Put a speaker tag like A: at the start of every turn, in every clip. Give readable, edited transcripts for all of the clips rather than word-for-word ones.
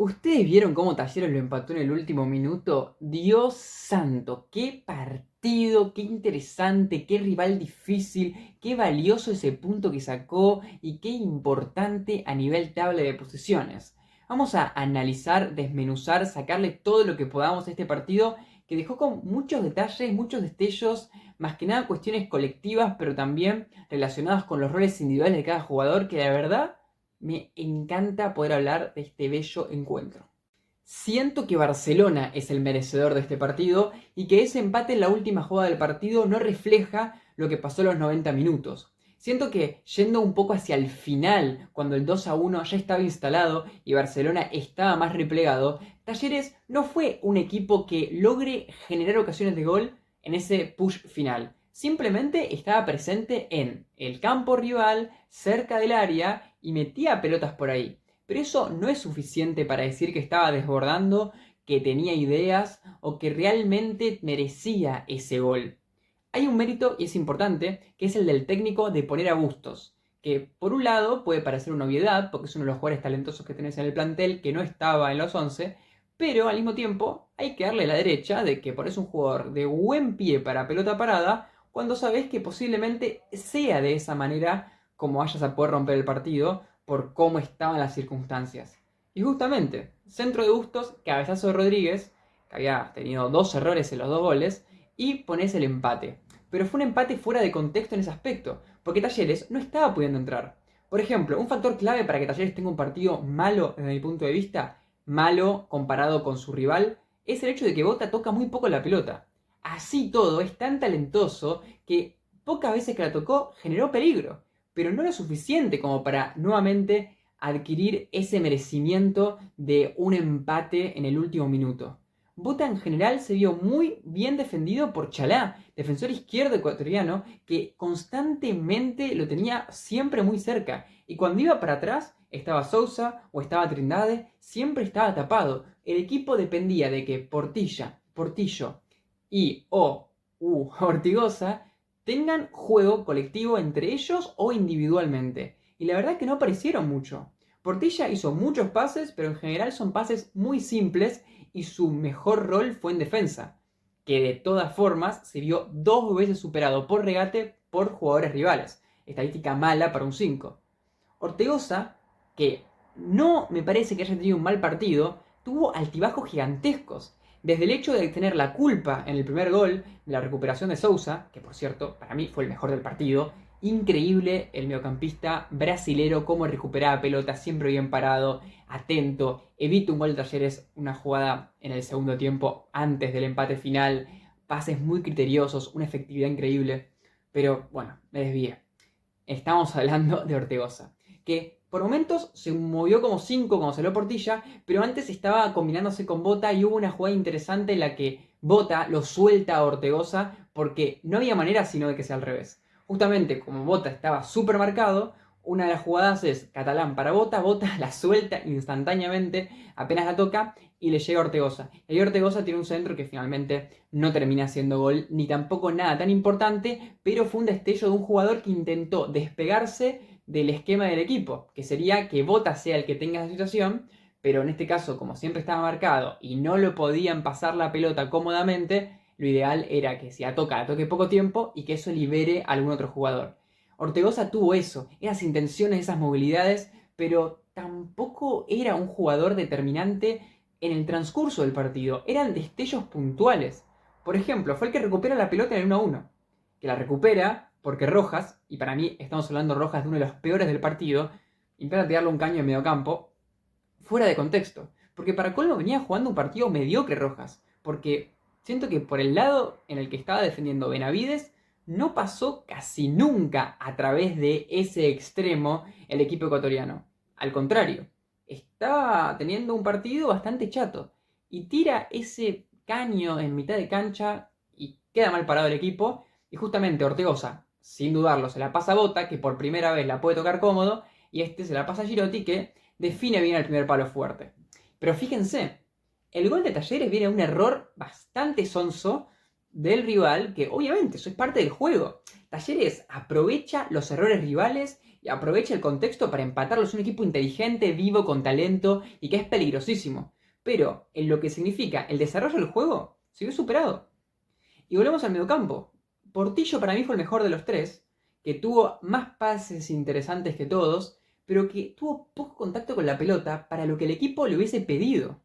A: ¿Ustedes vieron cómo Talleres lo empató en el último minuto? Dios santo, qué partido, qué interesante, qué rival difícil, qué valioso ese punto que sacó y qué importante a nivel tabla de posiciones. Vamos a analizar, desmenuzar, sacarle todo lo que podamos a este partido que dejó con muchos detalles, muchos destellos, más que nada cuestiones colectivas, pero también relacionadas con los roles individuales de cada jugador, que la verdad me encanta poder hablar de este bello encuentro. Siento que Barcelona es el merecedor de este partido y que ese empate en la última jugada del partido no refleja lo que pasó en los 90 minutos. Siento que yendo un poco hacia el final, cuando el 2-1 ya estaba instalado y Barcelona estaba más replegado, Talleres no fue un equipo que logre generar ocasiones de gol en ese push final. Simplemente estaba presente en el campo rival, cerca del área y metía pelotas por ahí. Pero eso no es suficiente para decir que estaba desbordando, que tenía ideas o que realmente merecía ese gol. Hay un mérito, y es importante, que es el del técnico de poner a Bustos, que por un lado puede parecer una obviedad, porque es uno de los jugadores talentosos que tenés en el plantel, que no estaba en los 11, pero al mismo tiempo hay que darle la derecha de que por es un jugador de buen pie para pelota parada, cuando sabes que posiblemente sea de esa manera como vayas a poder romper el partido, por cómo estaban las circunstancias. Y justamente, centro de Bustos, cabezazo de Rodríguez, que había tenido dos errores en los dos goles, y pones el empate. Pero fue un empate fuera de contexto en ese aspecto, porque Talleres no estaba pudiendo entrar. Por ejemplo, un factor clave para que Talleres tenga un partido malo desde mi punto de vista, malo comparado con su rival, es el hecho de que Bota toca muy poco la pelota. Así todo, es tan talentoso que pocas veces que la tocó generó peligro, pero no lo suficiente como para nuevamente adquirir ese merecimiento de un empate en el último minuto. Bota en general se vio muy bien defendido por Chalá, defensor izquierdo ecuatoriano, que constantemente lo tenía siempre muy cerca. Y cuando iba para atrás, estaba Sousa o estaba Trindade, siempre estaba tapado. El equipo dependía de que Portillo y Ortigosa tengan juego colectivo entre ellos o individualmente. Y la verdad es que no aparecieron mucho. Portilla hizo muchos pases, pero en general son pases muy simples y su mejor rol fue en defensa, que de todas formas se vio dos veces superado por regate por jugadores rivales. Estadística mala para un 5. Ortegoza, que no me parece que haya tenido un mal partido, tuvo altibajos gigantescos. Desde el hecho de tener la culpa en el primer gol de la recuperación de Sousa, que por cierto para mí fue el mejor del partido, increíble el mediocampista brasilero, cómo recuperaba pelota, siempre bien parado, atento, evita un gol de Talleres, una jugada en el segundo tiempo antes del empate final, pases muy criteriosos, una efectividad increíble, pero bueno, me desvié. Estamos hablando de Ortegoza, que por momentos se movió como 5 cuando salió Portilla, pero antes estaba combinándose con Bota y hubo una jugada interesante en la que Bota lo suelta a Ortegoza porque no había manera sino de que sea al revés. Justamente como Bota estaba súper marcado, una de las jugadas es Catalán para Bota, Bota la suelta instantáneamente, apenas la toca y le llega a Ortegoza. Y Ortegoza tiene un centro que finalmente no termina siendo gol, ni tampoco nada tan importante, pero fue un destello de un jugador que intentó despegarse del esquema del equipo, que sería que Bota sea el que tenga esa situación, pero en este caso, como siempre estaba marcado y no lo podían pasar la pelota cómodamente, lo ideal era que si la toque poco tiempo y que eso libere a algún otro jugador. Ortegoza tuvo eso, esas intenciones, esas movilidades, pero tampoco era un jugador determinante en el transcurso del partido. Eran destellos puntuales. Por ejemplo, fue el que recupera la pelota en el 1-1. Que la recupera porque Rojas, y para mí estamos hablando de Rojas de uno de los peores del partido, intenta tirarle un caño en medio campo, fuera de contexto. Porque para colmo venía jugando un partido mediocre Rojas. Porque siento que por el lado en el que estaba defendiendo Benavides, no pasó casi nunca a través de ese extremo el equipo ecuatoriano. Al contrario, estaba teniendo un partido bastante chato. Y tira ese caño en mitad de cancha y queda mal parado el equipo. Y justamente Ortegoza, sin dudarlo, se la pasa a Bota, que por primera vez la puede tocar cómodo. Y este se la pasa a Girotti, que define bien el primer palo fuerte. Pero fíjense, el gol de Talleres viene de un error bastante sonso del rival, que obviamente eso es parte del juego. Talleres aprovecha los errores rivales y aprovecha el contexto para empatarlos. Es un equipo inteligente, vivo, con talento y que es peligrosísimo. Pero en lo que significa el desarrollo del juego, se vio superado. Y volvemos al mediocampo. Portillo para mí fue el mejor de los tres, que tuvo más pases interesantes que todos, pero que tuvo poco contacto con la pelota para lo que el equipo le hubiese pedido.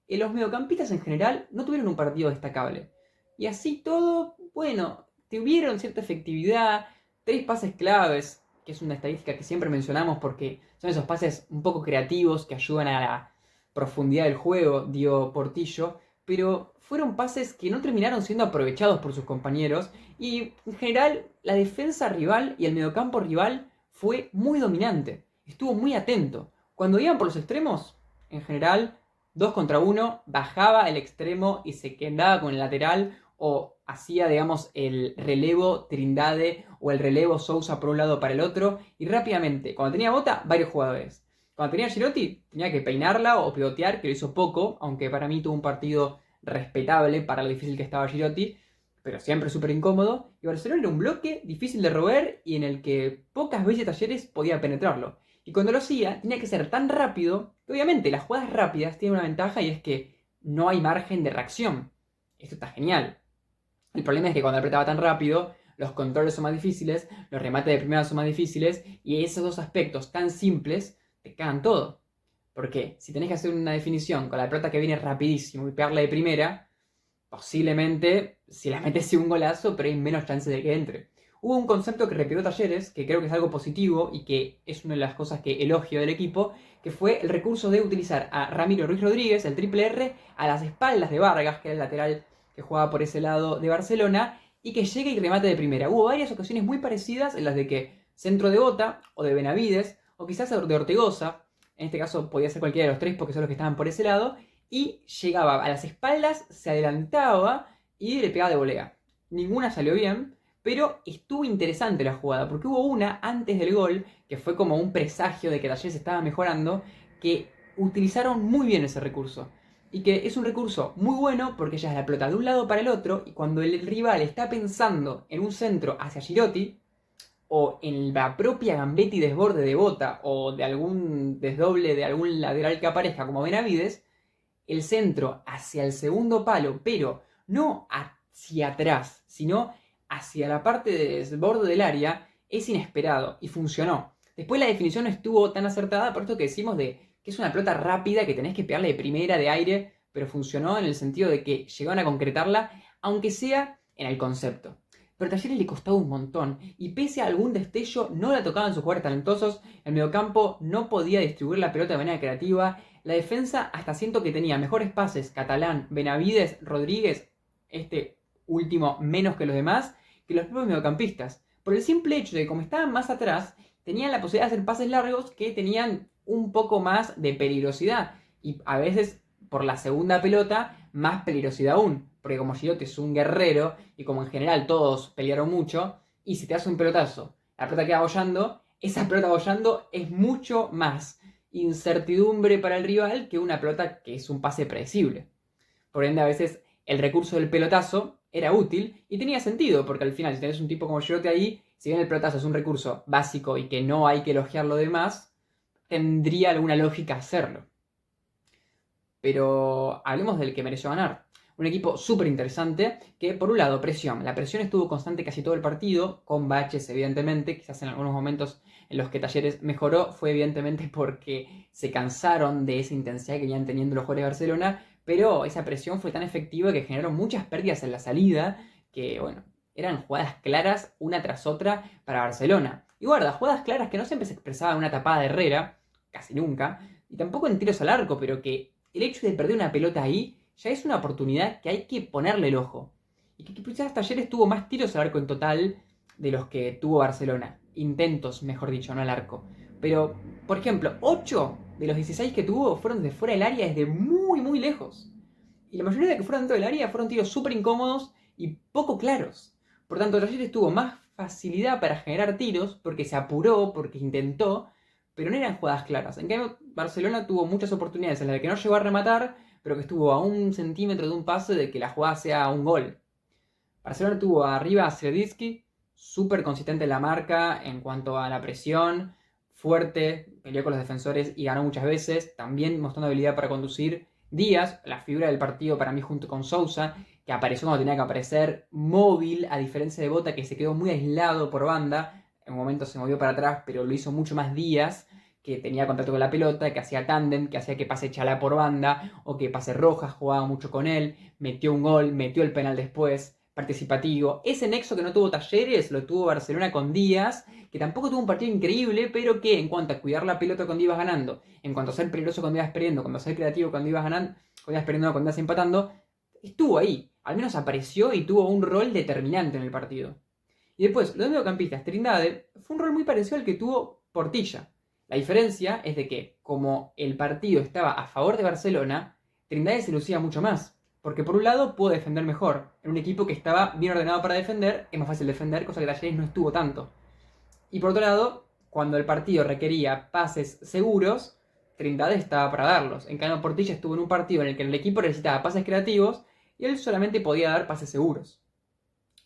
A: Los mediocampistas en general no tuvieron un partido destacable. Y así todo, bueno, tuvieron cierta efectividad, 3 pases claves, que es una estadística que siempre mencionamos porque son esos pases un poco creativos que ayudan a la profundidad del juego, dio Portillo, pero fueron pases que no terminaron siendo aprovechados por sus compañeros y en general la defensa rival y el mediocampo rival fue muy dominante, estuvo muy atento. Cuando iban por los extremos, en general 2 contra 1, bajaba el extremo y se quedaba con el lateral o hacía, digamos, el relevo Trindade o el relevo Sousa por un lado para el otro y rápidamente, cuando tenía bota, varios jugadores. Cuando tenía Girotti, tenía que peinarla o pivotear, que lo hizo poco, aunque para mí tuvo un partido respetable para lo difícil que estaba Girotti, pero siempre súper incómodo. Y Barcelona era un bloque difícil de roer y en el que pocas veces Talleres podía penetrarlo. Y cuando lo hacía, tenía que ser tan rápido que obviamente las jugadas rápidas tienen una ventaja y es que no hay margen de reacción. Esto está genial. El problema es que cuando apretaba tan rápido, los controles son más difíciles, los remates de primera son más difíciles y esos dos aspectos tan simples te cagan todo. Porque si tenés que hacer una definición con la pelota que viene rapidísimo y pegarla de primera, posiblemente si la metes un golazo, pero hay menos chances de que entre. Hubo un concepto que repitió Talleres, que creo que es algo positivo y que es una de las cosas que elogio del equipo, que fue el recurso de utilizar a Ramiro Ruiz Rodríguez, el triple R, a las espaldas de Vargas, que era el lateral que jugaba por ese lado de Barcelona, y que llegue y remate de primera. Hubo varias ocasiones muy parecidas en las de que centro de Bota, o de Benavides, o quizás de Ortegoza, en este caso podía ser cualquiera de los tres porque son los que estaban por ese lado, y llegaba a las espaldas, se adelantaba y le pegaba de volea. Ninguna salió bien, pero estuvo interesante la jugada, porque hubo una antes del gol, que fue como un presagio de que Talleres estaba mejorando, que utilizaron muy bien ese recurso. Y que es un recurso muy bueno porque ya es la pelota de un lado para el otro, y cuando el rival está pensando en un centro hacia Girotti, o en la propia Gambetti desborde de Bota, o de algún desdoble de algún lateral que aparezca como Benavides, el centro hacia el segundo palo, pero no hacia atrás, sino hacia la parte de desborde del área, es inesperado y funcionó. Después la definición no estuvo tan acertada por esto que decimos de que es una pelota rápida que tenés que pegarle de primera, de aire, pero funcionó en el sentido de que llegaron a concretarla, aunque sea en el concepto. Pero a Talleres le costaba un montón, y pese a algún destello, no la tocaban sus jugadores talentosos, el mediocampo no podía distribuir la pelota de manera creativa, la defensa hasta siento que tenía mejores pases Catalán, Benavides, Rodríguez, este último menos que los demás, que los propios mediocampistas. Por el simple hecho de que como estaban más atrás, tenían la posibilidad de hacer pases largos que tenían un poco más de peligrosidad. Y a veces, por la segunda pelota, más peligrosidad aún. Porque como Girotti es un guerrero, y como en general todos pelearon mucho, y si te hace un pelotazo, la pelota queda bollando, esa pelota bollando es mucho más incertidumbre para el rival que una pelota que es un pase predecible. Por ende, a veces el recurso del pelotazo era útil y tenía sentido, porque al final, si tenés un tipo como Girotti ahí, si bien el pelotazo es un recurso básico y que no hay que elogiar lo demás, tendría alguna lógica hacerlo. Pero hablemos del que mereció ganar. Un equipo súper interesante que, por un lado, presión. La presión estuvo constante casi todo el partido, con baches, evidentemente. Quizás en algunos momentos en los que Talleres mejoró fue evidentemente porque se cansaron de esa intensidad que venían teniendo los jugadores de Barcelona, pero esa presión fue tan efectiva que generó muchas pérdidas en la salida, que, bueno, eran jugadas claras una tras otra para Barcelona. Y guarda, jugadas claras que no siempre se expresaban en una tapada de Herrera, casi nunca, y tampoco en tiros al arco, pero que el hecho de perder una pelota ahí ya es una oportunidad que hay que ponerle el ojo. Y que quizás Talleres tuvo más tiros al arco en total de los que tuvo Barcelona. Intentos, mejor dicho, no al arco. Pero, por ejemplo, 8 de los 16 que tuvo fueron desde fuera del área, desde muy, muy lejos. Y la mayoría de que fueron dentro del área fueron tiros súper incómodos y poco claros. Por tanto, Talleres tuvo más facilidad para generar tiros porque se apuró, porque intentó, pero no eran jugadas claras. En cambio, Barcelona tuvo muchas oportunidades en las que no llegó a rematar, pero que estuvo a 1 centímetro de un pase de que la jugada sea un gol. Barcelona tuvo arriba a Sreditsky, súper consistente en la marca en cuanto a la presión, fuerte, peleó con los defensores y ganó muchas veces, también mostrando habilidad para conducir. Díaz, la figura del partido para mí junto con Sousa, que apareció cuando tenía que aparecer, móvil, a diferencia de Bota, que se quedó muy aislado por banda, en un momento se movió para atrás, pero lo hizo mucho más Díaz, que tenía contacto con la pelota, que hacía tándem, que hacía que pase Chalá por banda, o que pase Rojas, jugaba mucho con él, metió un gol, metió el penal después, participativo. Ese nexo que no tuvo Talleres lo tuvo Barcelona con Díaz, que tampoco tuvo un partido increíble, pero que en cuanto a cuidar la pelota cuando ibas ganando, en cuanto a ser peligroso cuando ibas perdiendo, cuando a ser creativo cuando ibas ganando, cuando ibas perdiendo, cuando ibas empatando, estuvo ahí. Al menos apareció y tuvo un rol determinante en el partido. Y después, los mediocampistas, Trindade, fue un rol muy parecido al que tuvo Portilla. La diferencia es de que, como el partido estaba a favor de Barcelona, Trindade se lucía mucho más. Porque por un lado pudo defender mejor. En un equipo que estaba bien ordenado para defender, es más fácil defender, cosa que Talleres no estuvo tanto. Y por otro lado, cuando el partido requería pases seguros, Trindade estaba para darlos. En cambio, Portilla estuvo en un partido en el que el equipo necesitaba pases creativos y él solamente podía dar pases seguros.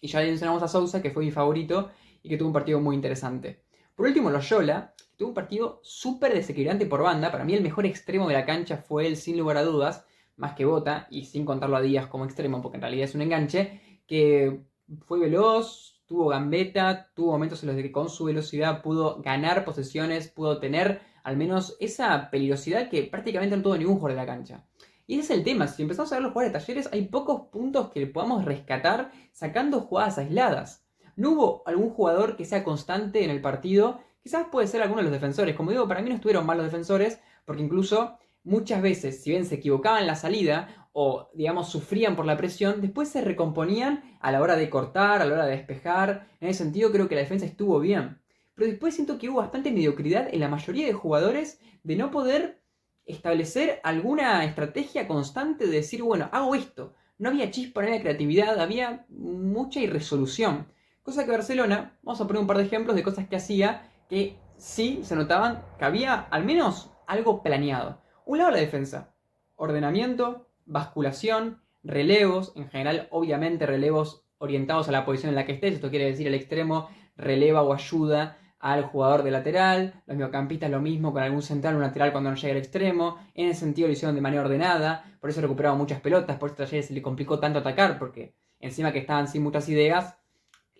A: Y ya mencionamos a Sousa, que fue mi favorito y que tuvo un partido muy interesante. Por último, Loyola, que tuvo un partido súper desequilibrante por banda. Para mí el mejor extremo de la cancha fue él, sin lugar a dudas, más que Bota, y sin contarlo a Díaz como extremo, porque en realidad es un enganche, que fue veloz, tuvo gambeta, tuvo momentos en los que con su velocidad pudo ganar posesiones, pudo tener al menos esa peligrosidad que prácticamente no tuvo ningún jugador de la cancha. Y ese es el tema, si empezamos a ver los jugadores de Talleres, hay pocos puntos que podamos rescatar sacando jugadas aisladas. No hubo algún jugador que sea constante en el partido, quizás puede ser alguno de los defensores. Como digo, para mí no estuvieron mal los defensores, porque incluso muchas veces, si bien se equivocaban en la salida, o digamos sufrían por la presión, después se recomponían a la hora de cortar, a la hora de despejar. En ese sentido creo que la defensa estuvo bien. Pero después siento que hubo bastante mediocridad en la mayoría de jugadores de no poder establecer alguna estrategia constante de decir, bueno, hago esto. No había chispa, no había creatividad, había mucha irresolución. Cosa que Barcelona, vamos a poner un par de ejemplos de cosas que hacía que sí se notaban que había al menos algo planeado. Un lado la defensa, ordenamiento, basculación, relevos, en general obviamente relevos orientados a la posición en la que estés, esto quiere decir el extremo releva o ayuda al jugador de lateral, los mediocampistas lo mismo con algún central o un lateral cuando no llega al extremo, en ese sentido lo hicieron de manera ordenada, por eso recuperaban muchas pelotas, por eso a Talleres se le complicó tanto atacar, porque encima que estaban sin muchas ideas,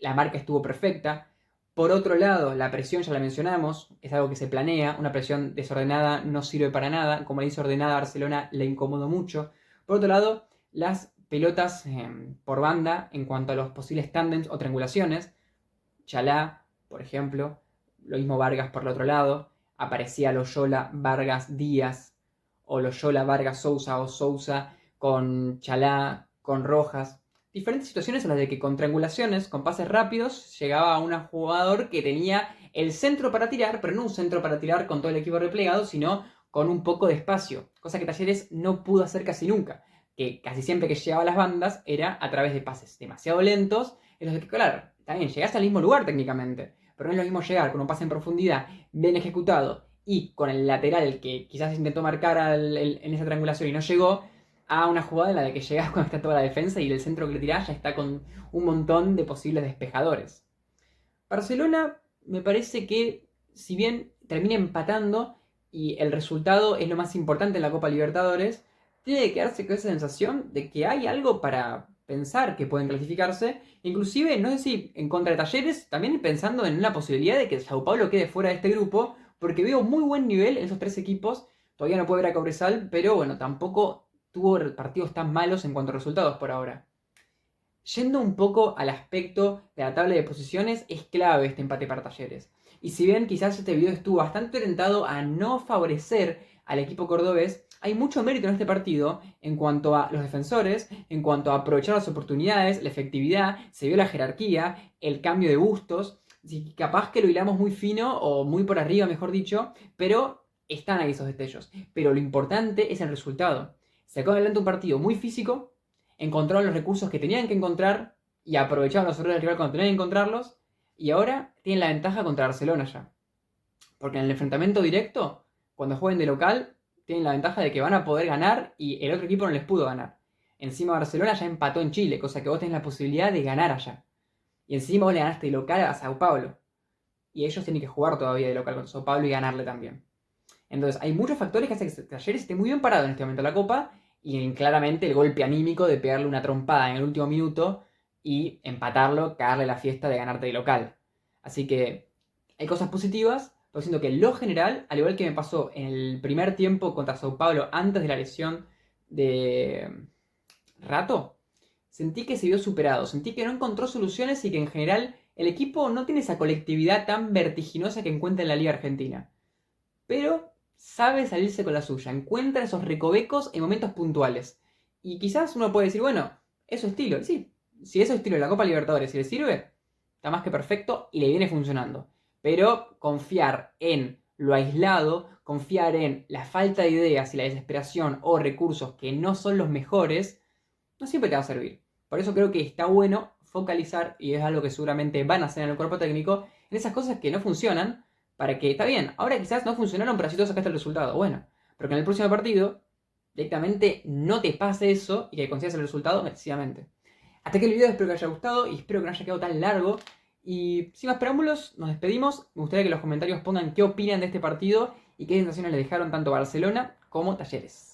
A: la marca estuvo perfecta. Por otro lado, la presión ya la mencionamos, es algo que se planea, una presión desordenada no sirve para nada, como la hizo ordenada Barcelona le incomodó mucho. Por otro lado, las pelotas por banda en cuanto a los posibles tándems o triangulaciones, Chalá, por ejemplo, lo mismo Vargas por el otro lado, aparecía Loyola, Vargas, Díaz, o Loyola, Vargas, Sousa, o Sousa con Chalá, con Rojas. Diferentes situaciones en las de que con triangulaciones, con pases rápidos, llegaba a un jugador que tenía el centro para tirar, pero no un centro para tirar con todo el equipo replegado, sino con un poco de espacio, cosa que Talleres no pudo hacer casi nunca, que casi siempre que llegaba a las bandas era a través de pases demasiado lentos, en los que, claro, también llegaste al mismo lugar técnicamente, pero no es lo mismo llegar con un pase en profundidad bien ejecutado y con el lateral que quizás intentó marcar en esa triangulación y no llegó, a una jugada en la de que llegas cuando está toda la defensa y el centro que le tirás ya está con un montón de posibles despejadores. Barcelona me parece que, si bien termina empatando y el resultado es lo más importante en la Copa Libertadores, tiene que quedarse con esa sensación de que hay algo para pensar que pueden clasificarse, inclusive, no sé si en contra de Talleres, también pensando en una posibilidad de que Sao Paulo quede fuera de este grupo, porque veo muy buen nivel en esos tres equipos, todavía no puede ver a Cobresal, pero bueno, tampoco tuvo partidos tan malos en cuanto a resultados por ahora. Yendo un poco al aspecto de la tabla de posiciones, es clave este empate para Talleres. Y si bien quizás este video estuvo bastante orientado a no favorecer al equipo cordobés, hay mucho mérito en este partido en cuanto a los defensores, en cuanto a aprovechar las oportunidades, la efectividad, se vio la jerarquía, el cambio de gustos. Capaz que lo hilamos muy fino o muy por arriba, mejor dicho, pero están ahí esos destellos. Pero lo importante es el resultado. Se acaba adelante un partido muy físico, encontraron los recursos que tenían que encontrar y aprovecharon los errores del rival cuando tenían que encontrarlos, y ahora tienen la ventaja contra Barcelona ya. Porque en el enfrentamiento directo, cuando jueguen de local, tienen la ventaja de que van a poder ganar y el otro equipo no les pudo ganar. Encima Barcelona ya empató en Chile, cosa que vos tenés la posibilidad de ganar allá. Y encima vos le ganaste de local a Sao Paulo. Y ellos tienen que jugar todavía de local con Sao Paulo y ganarle también. Entonces hay muchos factores que hacen que Talleres esté muy bien parado en este momento en la Copa. Y claramente el golpe anímico de pegarle una trompada en el último minuto y empatarlo, cagarle la fiesta de ganarte de local. Así que hay cosas positivas, pero siento que en lo general, al igual que me pasó en el primer tiempo contra Sao Paulo antes de la lesión de Rato, sentí que se vio superado, sentí que no encontró soluciones y que en general el equipo no tiene esa colectividad tan vertiginosa que encuentra en la Liga Argentina. Pero sabe salirse con la suya, encuentra esos recovecos en momentos puntuales. Y quizás uno puede decir, bueno, es su estilo. Y sí, si es su estilo en la Copa Libertadores y le sirve, está más que perfecto y le viene funcionando. Pero confiar en lo aislado, confiar en la falta de ideas y la desesperación o recursos que no son los mejores, no siempre te va a servir. Por eso creo que está bueno focalizar, y es algo que seguramente van a hacer en el cuerpo técnico, en esas cosas que no funcionan, para que, está bien, ahora quizás no funcionaron, pero así tú sacaste el resultado. Bueno, pero que en el próximo partido directamente no te pase eso y que consigas el resultado merecidamente. Hasta aquí el video, espero que haya gustado y espero que no haya quedado tan largo. Y sin más preámbulos, nos despedimos. Me gustaría que en los comentarios pongan qué opinan de este partido y qué sensaciones le dejaron tanto Barcelona como Talleres.